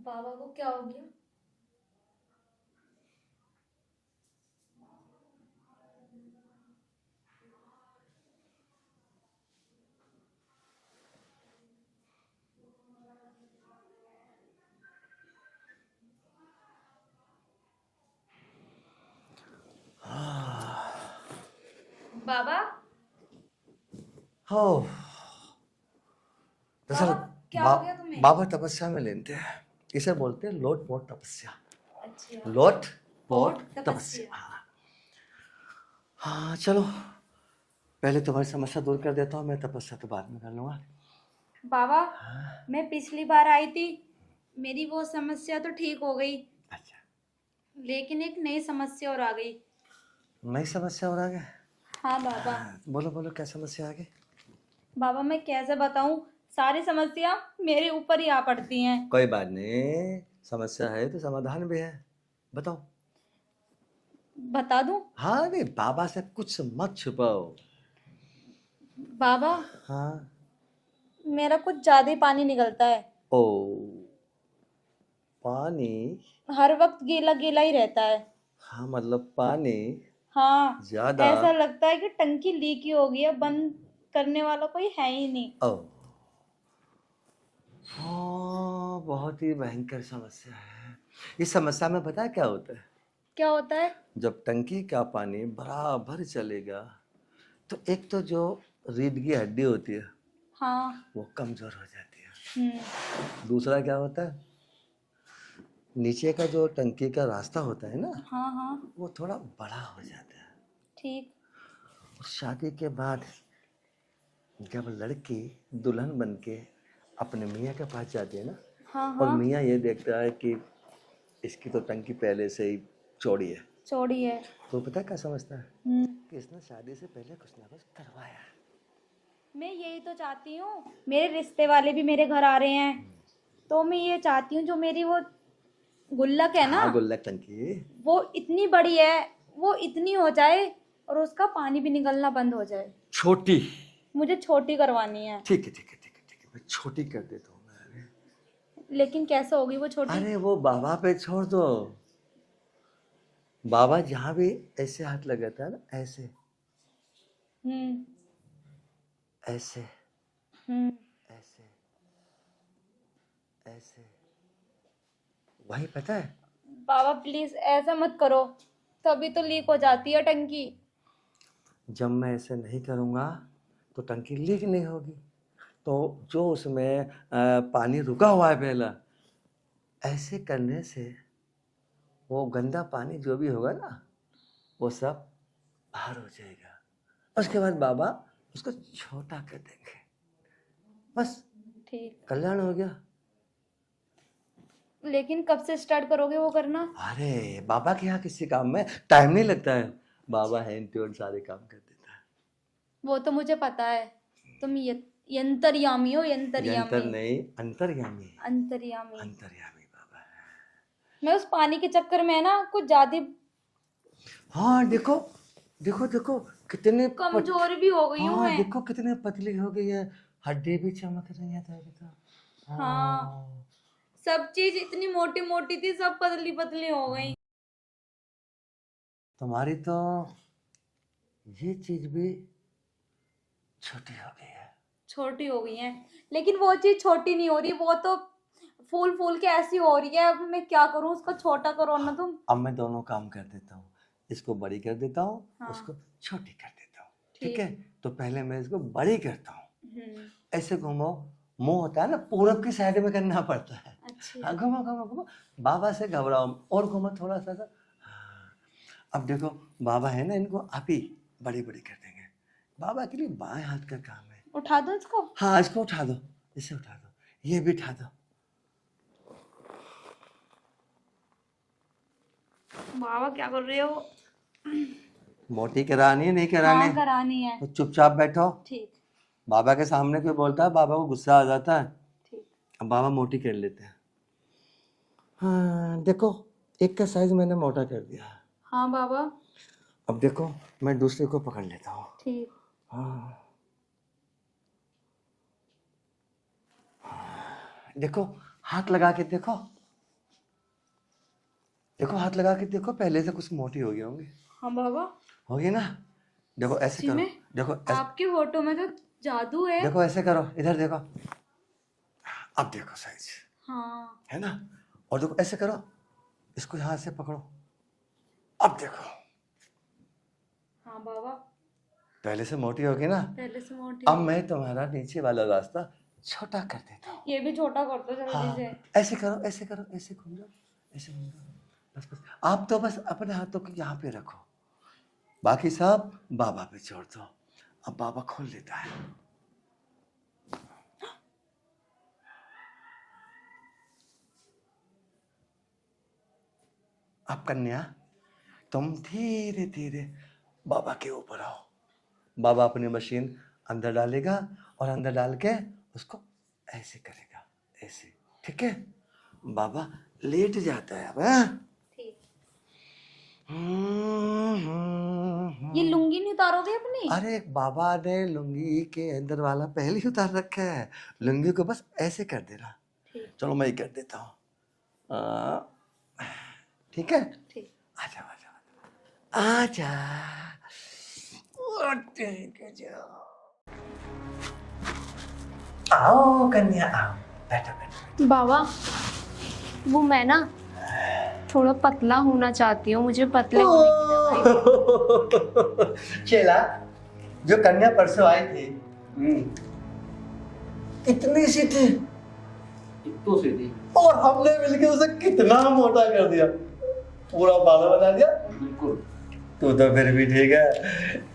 बाबा को क्या हो गया? बाबा, हो दरअसल बाबा क्या बा, हो गया तुम्हें? बाबा तपस्या में लेते हैं। इसे बोलते हैं लोट पोट तपस्या। अच्छा। लोट पोट पोट तपस्या। तपस्या। हाँ चलो, पहले तुम्हारी समस्या दूर कर देता हूँ, मैं तपस्या तो बाद में कर लूंगा। बाबा, मैं पिछली बार आई थी, मेरी वो समस्या तो ठीक हो गई, अच्छा, लेकिन एक नई समस्या और आ गई। नई समस्या और आ गई? हाँ बाबा। बोलो बोलो, क्या समस्या आ गई? बाबा मैं कैसे बताऊं, सारी समस्या मेरे ऊपर ही आ पड़ती हैं। कोई बात नहीं, समस्या है तो समाधान भी है, बताओ। बता दूं? हाँ नहीं, बाबा से कुछ मत छुपाओ। बाबा, हाँ। मेरा कुछ ज्यादा ही पानी निकलता है। ओ, पानी? हर वक्त गीला गीला ही रहता है। हाँ मतलब पानी हाँ, ज्यादा? ऐसा लगता है कि टंकी लीक ही हो गई है, बंद करने वाला कोई है ही नहीं। ओ, हाँ बहुत ही भयंकर समस्या है। इस समस्या में पता है क्या होता है? क्या होता है? जब टंकी का पानी बराबर चलेगा तो एक तो जो रीढ़ की हड्डी होती है हाँ। वो कमजोर हो जाती है। हम्म। दूसरा क्या होता है, नीचे का जो टंकी का रास्ता होता है ना, हाँ हाँ। वो थोड़ा बड़ा हो जाता है। ठीक। और शादी के बाद जब लड़की दुल्हन बन के अपने मियाँ के पास जाती है ना, हाँ और हाँ। मियाँ ये देखता है कि इसकी तो टंकी पहले से ही चौड़ी है, चौड़ी है। तो पता है क्या समझता है हम्म। कि इसने शादी से पहले कुछ ना कुछ करवाया। मैं यही तो चाहती हूँ, मेरे रिश्ते वाले भी मेरे घर आ रहे हैं, तो मैं ये चाहती हूँ जो मेरी वो गुल्लक है ना, हाँ गुल्लक टंकी। वो इतनी बड़ी है, वो इतनी हो जाए और उसका पानी भी निकलना बंद हो जाए। छोटी? मुझे छोटी करवानी है। ठीक है ठीक है ठीक है ठीक है, मैं छोटी कर देता हूँ मैं। लेकिन कैसे होगी वो छोटी? अरे वो बाबा पे छोड़ दो, बाबा जहाँ भी ऐसे हाथ लगाता है ना, ऐसे हम्म। ऐसे हम्म। ऐसे ऐसे, वही पता है। बाबा प्लीज ऐसा मत करो, तभी तो लीक हो जाती है टंकी। जब मैं ऐसे नहीं करूँगा तो टंकी लीक नहीं होगी। तो जो उसमें पानी रुका हुआ है पहला, ऐसे करने से वो गंदा पानी जो भी होगा ना, वो सब बाहर हो जाएगा। उसके बाद बाबा उसको छोटा कर देंगे, बस ठीक। कल्याण हो गया। लेकिन कब से स्टार्ट करोगे वो करना? अरे बाबा के यहाँ किसी काम में टाइम नहीं लगता है, बाबा हैंड टू हैंड सारे काम कर देता है। वो तो मुझे पता है, तुम यंतरयामी हो, यंत्र यंतरयामी। नहीं, अंतर्यामी। अंतर्यामी। अंतर्यामी बाबा है। मैं उस पानी के चक्कर में ना कुछ ज्यादा हाँ देखो देखो देखो, कितने कमजोर भी हो गई हूँ हाँ मैं। देखो कितने पतली हो गई है, हड्डी भी चमक रही है तेरी तो। हाँ, हाँ। सब चीज इतनी मोटी मोटी थी, सब पतली पतली हो गई। तुम्हारी तो ये चीज भी छोटी हो गई है। छोटी हो गई है, लेकिन वो चीज छोटी नहीं हो रही, वो तो फूल फूल के ऐसी हो रही है। अब मैं क्या करूं, उसको छोटा करो ना तुम। अब मैं दोनों काम कर देता हूँ, इसको बड़ी कर देता हूँ, हाँ। उसको छोटी कर देता हूँ। ठीक ठीक। है, तो पहले मैं इसको बड़ी करता हूँ। हम्म। ऐसे घूमो, मुंह होता है ना पूरब की साइड में करना पड़ता है। अच्छा। हाँ घूमो घूमो घूमो, बाबा से घबराओ और घूमो थोड़ा सा सा। हाँ, अब देखो बाबा है ना, इनको आप ही बड़ी बड़ी कर देंगे। बाबा के लिए बाएं हाथ का काम है। उठा दो इसको। हाँ इसको उठा दो, इसे उठा दो, ये भी उठा दो। बाबा क्या कर रहे हो? मोटी करानी है नहीं करानी? हाँ करानी है। तो चुपचाप बैठो। ठीक। बाबा के सामने कोई बोलता है बाबा को गुस्सा आ जाता है। ठीक। अब बाबा मोटी कर लेते हैं। हाँ देखो, एक का साइज मैंने मोटा कर दिया। हाँ बाबा। अब देखो मैं दूसरे को पकड़ लेता हूँ। ठीक। हाँ देखो, हाथ लगा के देखो। देखो हाथ लगा के देखो, पहले से कुछ मोटी हो गई होंगी। हाँ बाबा, होगी ना। देखो ऐसे सच्ची करो, में? देखो आपकी फोटो में तो जादू है। देखो ऐसे करो, इधर देखो, अब देखो साइज हाँ है ना। और देखो ऐसे करो, इसको यहाँ से पकड़ो, अब देखो हाँ बाबा, पहले से मोटी होगी ना। पहले से मोटी। अब मैं तुम्हारा नीचे वाला रास्ता छोटा कर देता हूँ। ये भी छोटा कर दो जल्दी हाँ, से। ऐसे करो, ऐसे करो, ऐसे घूम जाओ, ऐसे घूम जाओ, बस बस। आप तो बस अपने हाथों को यहाँ पे रखो, बाकी सब बाबा पे छोड़ दो। अब बाबा खोल लेता है। अब कन्या, तुम धीरे धीरे बाबा के ऊपर आओ। बाबा अपनी मशीन अंदर डालेगा और अंदर डाल के उसको ऐसे करेगा, ऐसे, ठीक है। बाबा लेट जाता है अब। ठीक। ये लुंगी नहीं उतारोगे अपनी? अरे बाबा ने लुंगी के अंदर वाला पहले ही उतार रखा है, लुंगी को बस ऐसे कर देना। ठीक। चलो मैं ही कर देता हूँ, ठीक है। ठीक। आजा आजा आजा, आओ कन्या आओ, बैठो बैठो। बाबा, वो मैं ना थोड़ा पतला होना चाहती हूँ, मुझे पतले होने की दवाई। चेला, जो कन्या परसों आई थी, कितनी सी थी? इतनी सी थी। और हमने मिलके उसे कितना मोटा कर दिया, पूरा बाल बना दिया। बिल्कुल। तू तो फिर भी ठीक है,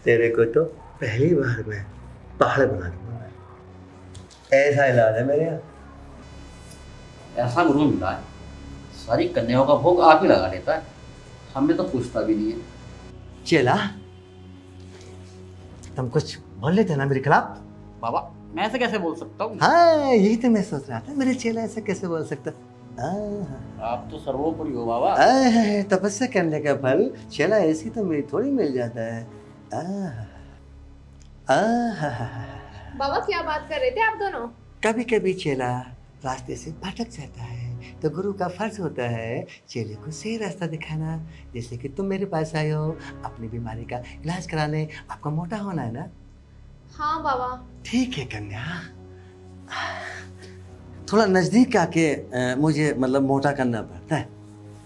तेरे को तो पहली बार में पहाड़ बना दूंगा। ऐसा इलाज है मेरे यहाँ। ऐसा गुरु मिला है, सारी कन्याओं का भोग आप ही लगा लेता है, हमें तो पूछता भी नहीं है। चेला, तुम कुछ बोल लेते ना मेरे खिलाफ? बाबा, मैं ऐसे कैसे बोल सकता हूँ? हाँ, यही तो मैं सोच रहा था, मेरे चेला ऐसे कैसे बोल सकता। आप तो सर्वोपरि हो बाबा। तपस्या करने का फल चेला ऐसी तो मेरी थोड़ी मिल जाता है। बाबा, क्या बात कर रहे थे आप दोनों? कभी कभी चेला रास्ते से भटक जाता है, तो गुरु का फर्ज होता है चेले को सही रास्ता दिखाना। जैसे कि तुम मेरे पास आए हो अपनी बीमारी का इलाज कराने, आपका मोटा होना है ना। हाँ बाबा। ठीक है कन्या, थोड़ा नजदीक आके मुझे मतलब मोटा करना पड़ता है।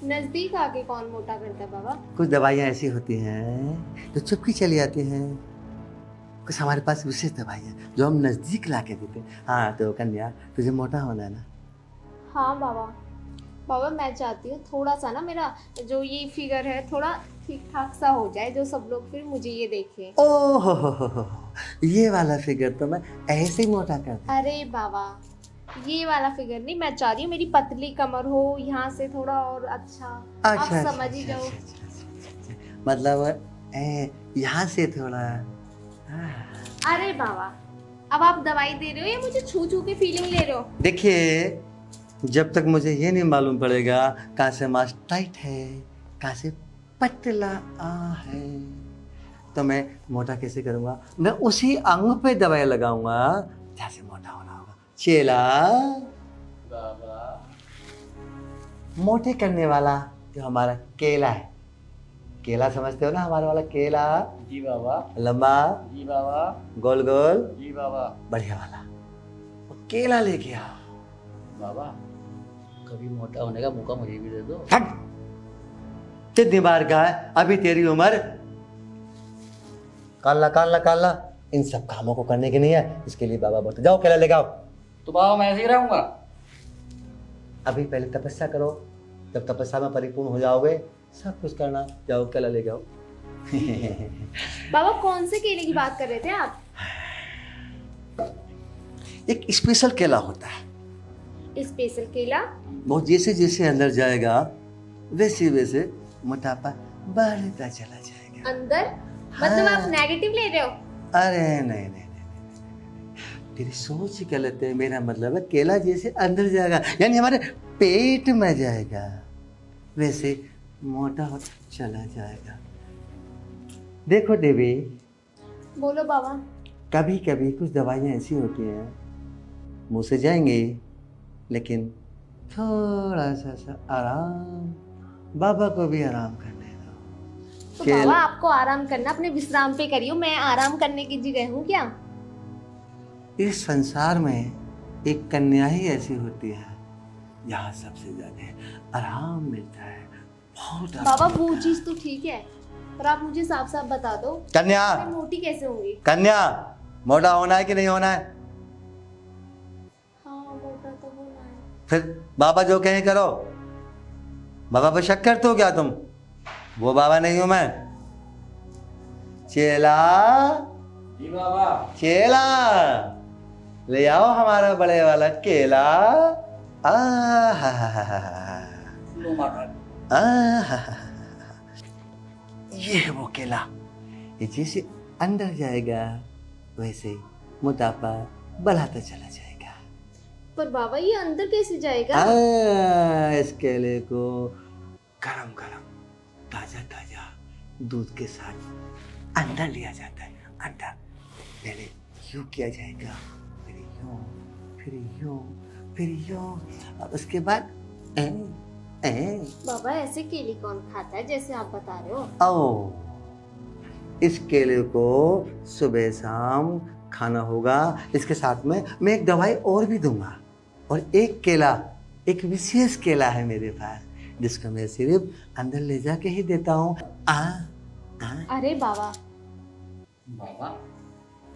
नजदीक आके कौन मोटा करता है बाबा? कुछ दवाइयाँ ऐसी होती हैं जो चुपकी चली आती हैं, कुछ हमारे पास विशेष दवाइयाँ जो हम नजदीक ला के देते हैं। हाँ तो कन्या, तुझे मोटा होना है ना। हाँ बाबा। बाबा, मैं चाहती हूँ थोड़ा सा ना मेरा जो ये फिगर है थोड़ा ठीक ठाक सा हो जाए, जो सब लोग फिर मुझे ये देखें। ओह हो, ये वाला फिगर तो मैं ऐसे ही मोटा कर दूं। अरे बाबा, ये वाला फिगर नहीं, मैं चाह रही हूँ मेरी पतली कमर हो, यहाँ से थोड़ा और अच्छा। आप समझ ही जाओ। मतलब यहाँ से थोड़ा। अरे बाबा, अब आप दवाई दे रहे हो या मुझे छू छू के फीलिंग ले रहे हो? देखिए, जब तक मुझे ये नहीं मालूम पड़ेगा कहाँ से मांस टाइट है, कहाँ से पतला है, तो मैं मोटा कैसे करूँगा? मैं उसी अंग पे दवाई लगाऊंगा जहाँ से मोटा होना होगा। चेला, बाबा, मोटे करने वाला जो हमारा केला है, केला समझते हो ना, हमारा वाला केला, जी बाबा। लंबा, जी बाबा। गोल गोल, जी बाबा। बढ़िया वाला, वो केला लेके आओ। बाबा, कभी मोटा होने का मौका मुझे भी दे दो। हट, कितनी बार कहा है, अभी तेरी उम्र काला काला काला इन सब कामों को करने की नहीं है। इसके लिए बाबा बोलते जाओ केला लेके आओ। तो बाबा मैं ऐसे ही रहूंगा? अभी पहले तपस्या करो, जब तपस्या में परिपूर्ण हो जाओगे सब कुछ करना। जाओ केला लेके आओ। बाबा, कौन से केले की बात कर रहे थे आप? एक स्पेशल केला होता है, स्पेशल केला? वो जैसे जैसे अंदर जाएगा वैसे वैसे मोटापा बढ़ता चला जाएगा। अंदर? मतलब आप नेगेटिव ले रहे हो? अरे नहीं नहीं नहीं, नहीं। तेरी सोच ही गलत है। मेरा मतलब है केला जैसे अंदर जाएगा यानी हमारे पेट में जाएगा, वैसे मोटा हो चला जाएगा। देखो देवी, बोलो बाबा। कभी कभी कुछ दवाइयाँ ऐसी होती हैं मुंह से जाएंगी लेकिन थोड़ा सा आराम बाबा को भी आराम करने दो। तो चल। बाबा आपको आराम करना, अपने विश्राम पे करियो, मैं आराम करने की जगह हूँ क्या? इस संसार में एक कन्या ही ऐसी होती है जहाँ सबसे ज्यादा आराम मिलता है, बहुत आराम बाबा वो मिलता है। चीज तो ठीक है, पर आप मुझे साफ साफ बता दो कन्या, मैं मोटी कैसे होंगी? कन्या, मोटा होना है कि नहीं होना है? हाँ मोटा तो होना है। फिर बाबा जो कहें करो। बाबा पे शक करते हो क्या तुम? वो बाबा नहीं हूं मैं। चेला, जी बाबा। चेला, ले आओ हमारा बड़े वाला केला। लो माता। ये है वो केला, ये जैसे अंदर जाएगा वैसे मोटापा बढ़ाता चला जाएगा। पर बाबा ये अंदर कैसे जाएगा? इस केले को गरम गरम ताजा ताजा दूध के साथ अंदर लिया जाता है। अंदर पहले यूं किया जाएगा, फिर यूं, फिर यूं, फिर यूं, और उसके बाद बाबा ऐसे केले कौन खाता है जैसे आप बता रहे हो? ओ, इस केले को सुबह शाम खाना होगा। इसके साथ में मैं एक दवाई और भी दूंगा, और एक केला, एक विशेष केला है मेरे पास जिसको मैं सिर्फ अंदर ले जाके ही देता हूँ। अरे बाबा बाबा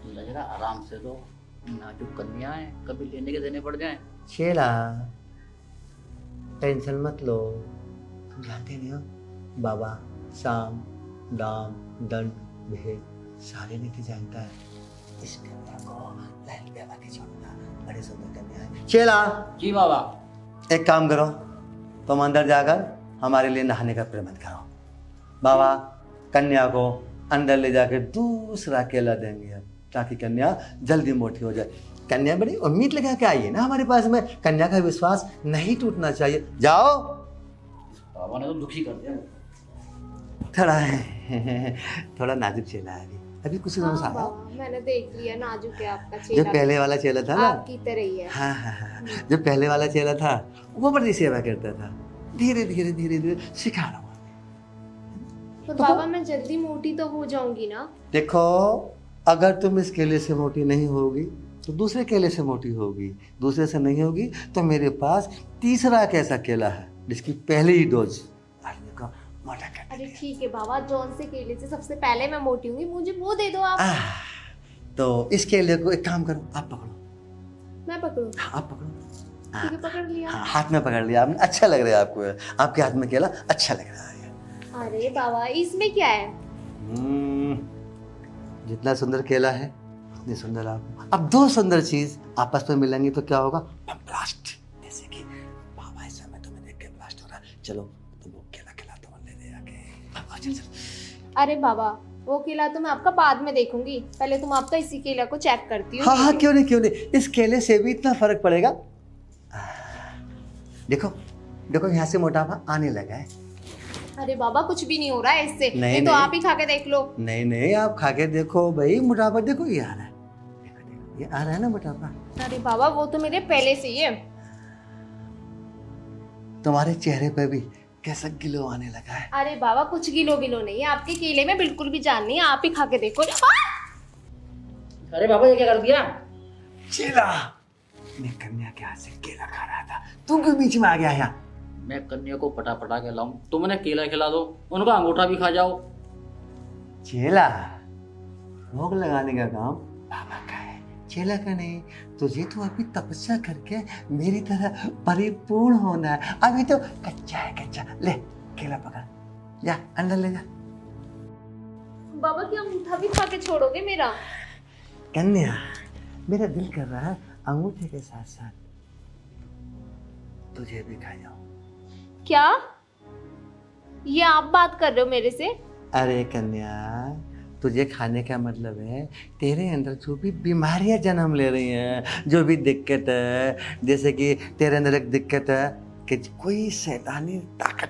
लग रहा आराम से दो, नाजुक कन्या है, कभी लेने के देने पड़ जाए। शेरा, टेंशन मत लो, तुम जानते नहीं हो बाबा साम दाम दंड भेद सारे नीति जानता है। इस कन्या को लहल पे बाकी छोड़ना, बड़े सुंदर कन्या है। शेरा, जी बाबा। एक काम करो, तुम अंदर जाकर हमारे लिए नहाने का प्रबंध करो। बाबा कन्या को अंदर ले जाकर दूसरा केला देंगे अब, ताकि कन्या जल्दी मोटी हो जाए। कन्या बड़ी उम्मीद लगा के आई है ना हमारे पास में, कन्या का विश्वास नहीं टूटना चाहिए। जाओ। बाबा ने तो दुखी कर दिया। थोड़ा नाजुक चेला है अभी कुछ दिनों से हाँ आया। बाबा मैंने देख लिया, नाजुक है आपका जो चेला, पहले वाला चेला था ना, आपकी तरह ही है। हाँ, जो पहले वाला चेला था वो बड़ी सेवा करता था, धीरे धीरे धीरे धीरे सिखा रहा हूँ। पर बाबा मैं जल्दी मोटी तो हो जाऊंगी ना? देखो, अगर तुम इस केले से मोटी नहीं होगी तो दूसरे केले से मोटी होगी, दूसरे से नहीं होगी तो मेरे पास तीसरा एक ऐसा केला है जिसकी पहली ही डोज आदमी को मोटा कर अरे देती है। ठीक है बाबा, जौन से केले से सबसे पहले मैं मोटी होंगी मुझे वो दे दो आप। तो इस केले को एक काम करो, आप पकड़ो। मैं पकड़ूं? हाँ, आप पकड़ो। ठीक है पकड़ लिया। हाँ, हाथ में पकड़ लिया आपने, अच्छा लग रहा है आपको, आपके हाथ में केला अच्छा लग रहा है। अरे बाबा इसमें क्या है? जितना सुंदर केला है उतनी सुंदर आप। अब दो सुंदर चीज आपस में मिलेंगी तो क्या होगा? ब्लास्ट। जैसे कि बाबा इस समय तुम्हें देख के ब्लास्ट हो रहा है, चलो तुम वो केला खिलाता हूँ, ले दे आके। चल। अरे बाबा वो केला तो मैं आपका बाद में देखूंगी, पहले तुम आपका इसी केला को चेक करती हूँ। हाँ, क्यों नहीं, क्यों नहीं, इस केले से भी इतना फर्क पड़ेगा। देखो देखो, यहाँ से मोटापा आने लगा है। अरे बाबा कुछ भी नहीं हो रहा है इससे, नहीं, तो नहीं। आप ही खा के देख लो। नहीं नहीं, आप खा के देखो भाई, मोटापा देखो ये आ रहा है, देखो देखो ये आ रहा है ना मोटापा। अरे बाबा वो तो मेरे पहले से ही है। तुम्हारे चेहरे पे भी कैसा ग्लो आने लगा है। अरे बाबा कुछ गिलो गिलो नहीं है, आपके केले में बिल्कुल भी जान नहीं है, आप ही खा के देखो। अरे बाबा ये क्या कर दिया? चेला, मैं कन्या के हाथ से केला खा रहा था, तू क्यों बीच में आ गया यहाँ? मैं कन्या को पटा पटा के लाऊं, तुमने केला खिला दो, उनका अंगूठा भी खा जाओ। चेला, भोग लगाने का काम बाबा का है, चेला का नहीं। तुझे तो अभी तपस्या करके मेरी तरह परिपूर्ण होना है, अभी तो कच्चा है कच्चा। ले केला पकड़, जा अंदर ले जा। बाबा क्या अंगूठा भी खा के छोड़ोगे मेरा? कन्या, मेरा दिल कर रहा है अंगूठे के साथ साथ तुझे भी खा जाऊं। क्या ये आप बात कर रहे हो मेरे से? अरे कन्या, तुझे खाने का मतलब है तेरे अंदर जो भी बीमारियां जन्म ले रही हैं, जो भी दिक्कत है, जैसे कि तेरे अंदर एक दिक्कत है कि कोई शैतानी ताकत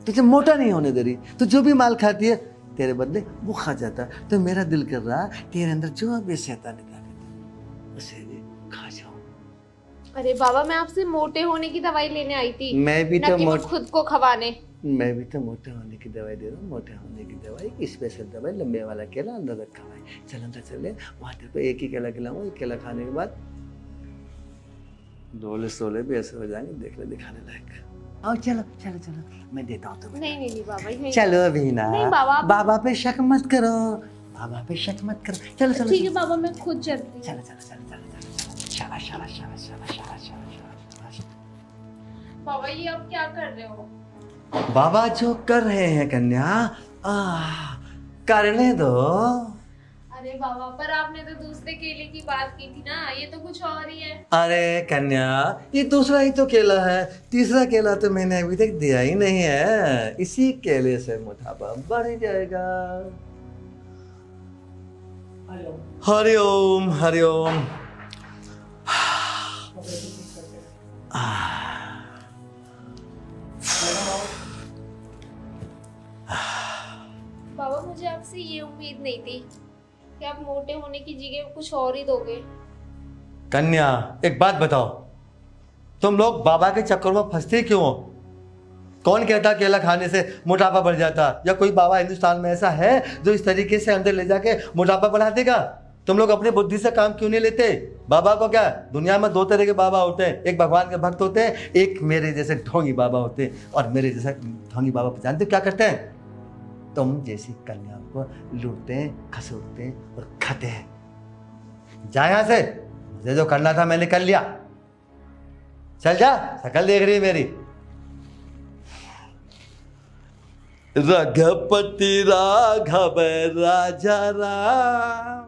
तुझे मोटा नहीं होने दे रही, तो जो भी माल खाती है तेरे बदले वो खा जाता है। तो मेरा दिल कर रहा तेरे अंदर जो भी शैतानी ताकत है उसे भी खा जाओ। अरे बाबा मैं आपसे मोटे होने की दवाई लेने आई थी, मैं भी ना तो कि खुद को खवाने। मैं भी तो मोटे होने की दवाई दे रहा हूँ, मोटे होने की दवाई, स्पेशल दवाई, लंबे वाला केला अंदर रखा हुआ है। चल अंदर चले, वहाँ तेरे को एक ही केला खिलाऊंगा। एक केला खाने के बाद डोले सोले भी ऐसे हो जाएंगे, देख ले दिखाने लायक। आओ चलो चलो चलो, मैं देता हूँ तुम्हें। नहीं नहीं नहीं बाबा यही- चलो बीना, नहीं बाबा बाबा पे शक मत करो, बाबा पे शक मत करो। चलो चलो ठीक है बाबा मैं खुद चलती हूँ। चलो चलो चलो चलो चलो, शाबाश शाबाश शाबाश शाबाश शाबाश शाबाश। बाबा ये अब क्या कर रहे हो? बाबा जो कर रहे हैं कन्या, करने दो। अरे बाबा पर आपने तो दूसरे केले की बात की थी ना, ये तो कुछ और ही है। अरे कन्या, ये दूसरा ही तो केला है, तीसरा केला तो मैंने अभी तक दिया ही नहीं है। इसी केले से मोटापा बढ़ जाएगा। हरिओम हरिओम। बाबा मुझे आपसे ये उम्मीद नहीं थी कि आप मोटे होने की जगह कुछ और ही दोगे। कन्या एक बात बताओ, तुम लोग बाबा के चक्कर में फंसते क्यों हो? कौन कहता केला खाने से मोटापा बढ़ जाता? या कोई बाबा हिंदुस्तान में ऐसा है जो इस तरीके से अंदर ले जाके मोटापा बढ़ा देगा? तुम लोग अपने बुद्धि से काम क्यों नहीं लेते? बाबा को क्या, दुनिया में दो तरह के बाबा होते हैं, एक भगवान के भक्त होते हैं, एक मेरे जैसे ढोंगी बाबा होते हैं। और मेरे जैसे ढोंगी बाबा जानते हो क्या करते हैं? तुम जैसी कन्या को लूटते हैं, खसूटते हैं और खाते हैं। जा यहाँ से, मुझे जो करना था मैंने कर लिया। चल जा, शकल देख रही है मेरी। रघुपति राघव राजा राम,